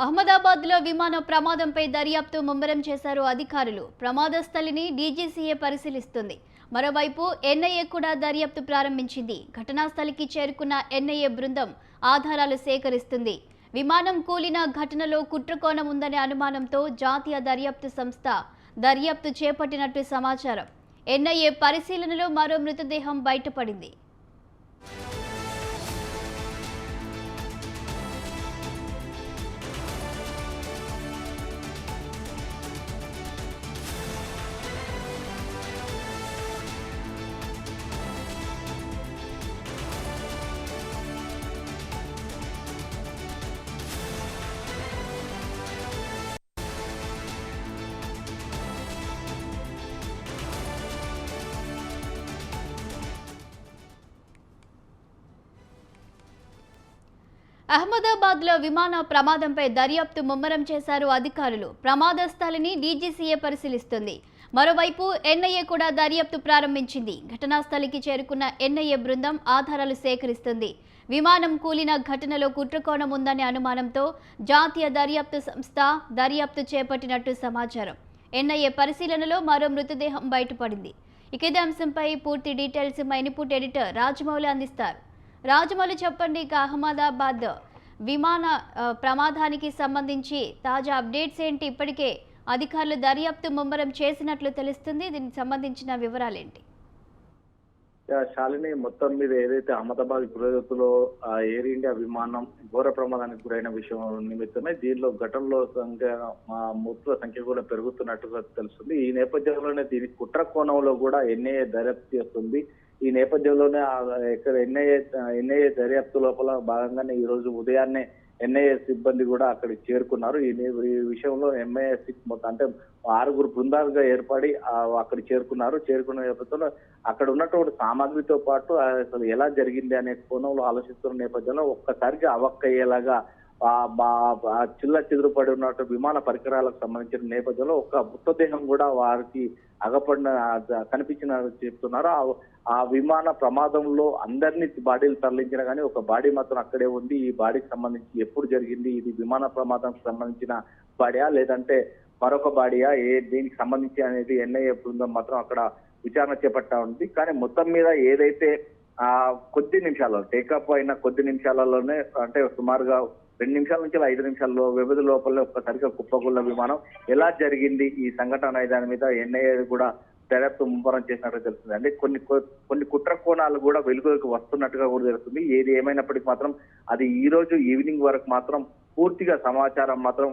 అహ్మదాబాద్లో విమాన ప్రమాదంపై దర్యాప్తు ముమ్మరం చేశారు అధికారులు. ప్రమాద స్థలిని డీజీసీఏ పరిశీలిస్తుంది. మరోవైపు ఎన్ఐఏ కూడా దర్యాప్తు ప్రారంభించింది. ఘటనా స్థలికి చేరుకున్న ఎన్ఐఏ బృందం ఆధారాలు సేకరిస్తుంది. విమానం కూలిన ఘటనలో కుట్రకోణం ఉందనే అనుమానంతో జాతీయ దర్యాప్తు సంస్థ దర్యాప్తు చేపట్టినట్టు సమాచారం. ఎన్ఐఏ పరిశీలనలో మరో మృతదేహం బయటపడింది. అహ్మదాబాద్లో విమాన ప్రమాదంపై దర్యాప్తు ముమ్మరం చేశారు అధికారులు. ప్రమాద స్థలిని డీజీసీఏ పరిశీలిస్తుంది. మరోవైపు ఎన్ఐఏ కూడా దర్యాప్తు ప్రారంభించింది. ఘటనా స్థలికి చేరుకున్న ఎన్ఐఏ బృందం ఆధారాలు సేకరిస్తుంది. విమానం కూలిన ఘటనలో కుట్రకోణం ఉందనే అనుమానంతో జాతీయ దర్యాప్తు సంస్థ దర్యాప్తు చేపట్టినట్టు సమాచారం. ఎన్ఐఏ పరిశీలనలో మరో మృతదేహం బయటపడింది. ఇదే అంశంపై పూర్తి డీటెయిల్స్ మా ఇన్పుట్ ఎడిటర్ రాజమౌళి అందిస్తారు. రాజమౌళి చెప్పండి, ఇక అహ్మదాబాద్ విమాన ప్రమాదానికి సంబంధించి తాజా అప్డేట్స్ ఏంటి? ఇప్పటికే అధికారులు దర్యాప్తు ముమ్మరం చేసినట్లు తెలుస్తుంది. దీనికి సంబంధించిన వివరాలేంటి? శాలిని, మొత్తం మీద ఏదైతే అహ్మదాబాద్ గురజత్తులో ఎయిర్ ఇండియా విమానం ఘోర ప్రమాదానికి గురైన విషయం నిమిత్తమే దీనిలో ఘటనలో మృతుల సంఖ్య కూడా పెరుగుతున్నట్టుగా తెలుస్తుంది. ఈ నేపథ్యంలోనే దీని కుట్ర కోణంలో కూడా ఎన్ఐఏ దర్యాప్తు చేస్తుంది. ఈ నేపథ్యంలోనే ఇక్కడ ఎన్ఐఏ దర్యాప్తు లోపల భాగంగానే ఈ రోజు ఉదయాన్నే ఎన్ఐఏ సిబ్బంది కూడా అక్కడికి చేరుకున్నారు. ఈ విషయంలో ఎంఐఏ మొత్తం అంటే 6 బృందాలుగా ఏర్పడి అక్కడికి చేరుకున్నారు. చేరుకున్న నేపథ్యంలో అక్కడ ఉన్నటువంటి సామాగ్రితో పాటు అసలు ఎలా జరిగింది అనే కోణంలో ఆలోచిస్తున్న నేపథ్యంలో ఒక్కసారిగా అవక్కయ్యేలాగా చిల్ల చెదురుపడి ఉన్నట్టు విమాన పరికరాలకు సంబంధించిన నేపథ్యంలో ఒక మృతదేహం కూడా వారికి కనిపించిన చెప్తున్నారు. ఆ విమాన ప్రమాదంలో అందరినీ బాడీలు తరలించిన కానీ ఒక బాడీ మాత్రం అక్కడే ఉంది. ఈ బాడీకి సంబంధించి ఎప్పుడు జరిగింది, ఇది విమాన ప్రమాదానికి సంబంధించిన బాడీయా లేదంటే మరొక బాడీయా, దీనికి సంబంధించి అనేది ఎన్ఐఏ బృందం మాత్రం అక్కడ విచారణ చేపట్టా ఉంది. కానీ మొత్తం మీద ఏదైతే కొద్ది నిమిషాల్లో టేకప్ అయిన కొద్ది నిమిషాలలోనే అంటే సుమారుగా 2 నిమిషాల నుంచి 5 నిమిషాల్లో వ్యవధి లోపల ఒక్కసారిగా కుప్పగుళ్ళ విమానం ఎలా జరిగింది ఈ సంఘటన దాని మీద ఎన్ఐఏ కూడా దర్యాప్తు ముమ్మరం చేసినట్టు తెలుస్తుంది. అంటే కొన్ని కుట్ర కోణాలు కూడా వెలుగులోకి వస్తున్నట్టుగా కూడా తెలుస్తుంది. ఏది ఏమైనప్పటికీ మాత్రం అది ఈ రోజు ఈవినింగ్ వరకు మాత్రం పూర్తిగా సమాచారం మాత్రం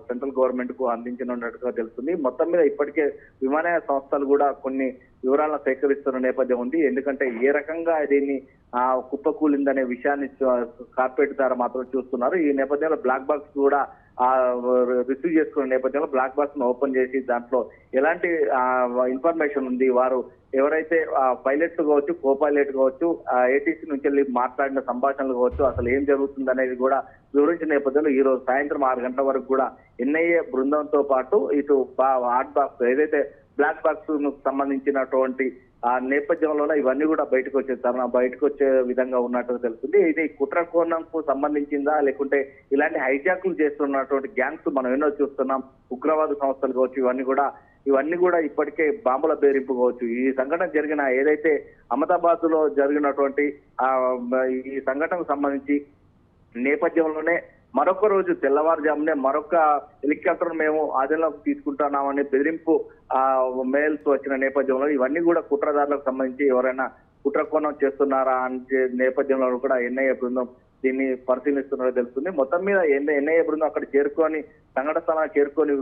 సెంట్రల్ గవర్నమెంట్ కు అందించనున్నట్టుగా తెలుస్తుంది. మొత్తం మీద ఇప్పటికే విమానయాన సంస్థలు కూడా కొన్ని వివరాలను సేకరిస్తున్న నేపథ్యం ఉంది. ఎందుకంటే ఏ రకంగా దీన్ని కుప్పకూలిందనే విషయాన్ని కార్పొరేట్ ద్వారా మాత్రం చూస్తున్నారు. ఈ నేపథ్యంలో బ్లాక్ బాక్స్ కూడా రిసీవ్ చేసుకున్న నేపథ్యంలో బ్లాక్ బాక్స్ ను ఓపెన్ చేసి దాంట్లో ఎలాంటి ఇన్ఫర్మేషన్ ఉంది, వారు ఎవరైతే పైలట్ కావచ్చు, కో పైలట్ కావచ్చు, ఏటీసీ నుంచి వెళ్ళి మాట్లాడిన సంభాషణలు కావచ్చు, అసలు ఏం జరుగుతుంది అనేది కూడా వివరించిన నేపథ్యంలో ఈ రోజు సాయంత్రం 6 గంటల వరకు కూడా ఎన్ఐఏ బృందంతో పాటు ఇటు హాట్ బాక్స్ ఏదైతే బ్లాక్ బాక్స్ ను సంబంధించినటువంటి ఆ నేపథ్యంలో ఇవన్నీ కూడా బయటకు వచ్చే విధంగా ఉన్నట్టు తెలుస్తుంది. ఇది కుట్ర కోణంకు సంబంధించిందా లేకుంటే ఇలాంటి హైజాక్లు చేస్తున్నటువంటి గ్యాంగ్స్ మనం ఎన్నో చూస్తున్నాం. ఉగ్రవాద సంస్థలు కావచ్చు, ఇవన్నీ కూడా ఇప్పటికే బాంబుల బేరింపు కావచ్చు. ఈ సంఘటన జరిగిన ఏదైతే అహ్మదాబాద్ లో జరిగినటువంటి ఈ సంఘటనకు సంబంధించి నేపథ్యంలోనే మరొక రోజు తెల్లవారుజామునే మరొక హెలికాప్టర్ మేము ఆధీనంలోకి తీసుకుంటున్నామని బెదిరింపు మెయిల్స్ వచ్చిన నేపథ్యంలో ఇవన్నీ కూడా కుట్రదారులకు సంబంధించి ఎవరైనా కుట్రకోణం చేస్తున్నారా అనే నేపథ్యంలో కూడా ఎన్ఐఏ బృందం దీన్ని పరిశీలిస్తున్నట్టు తెలుస్తుంది. మొత్తం మీద ఎన్ఐఏ బృందం అక్కడ చేరుకొని సంఘటన స్థలాన్ని చేరుకొని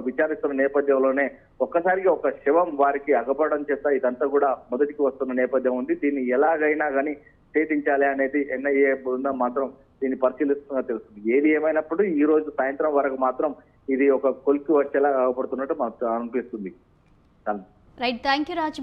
విచారిస్తున్న నేపథ్యంలోనే ఒక్కసారిగా ఒక శవం వారికి అగపడడం చేస్తా ఇదంతా కూడా మొదటికి వస్తున్న నేపథ్యం ఉంది. దీన్ని ఎలాగైనా కానీ ఛేదించాలి అనేది ఎన్ఐఏ బృందం మాత్రం దీన్ని పరిశీలిస్తున్నా తెలుస్తుంది. ఏది ఏమైనప్పుడు ఈ రోజు సాయంత్రం వరకు మాత్రం ఇది ఒక కొలిక్కి వచ్చేలా అవపడుతున్నట్టు మాకు అనిపిస్తుంది. Right, thank you Raj.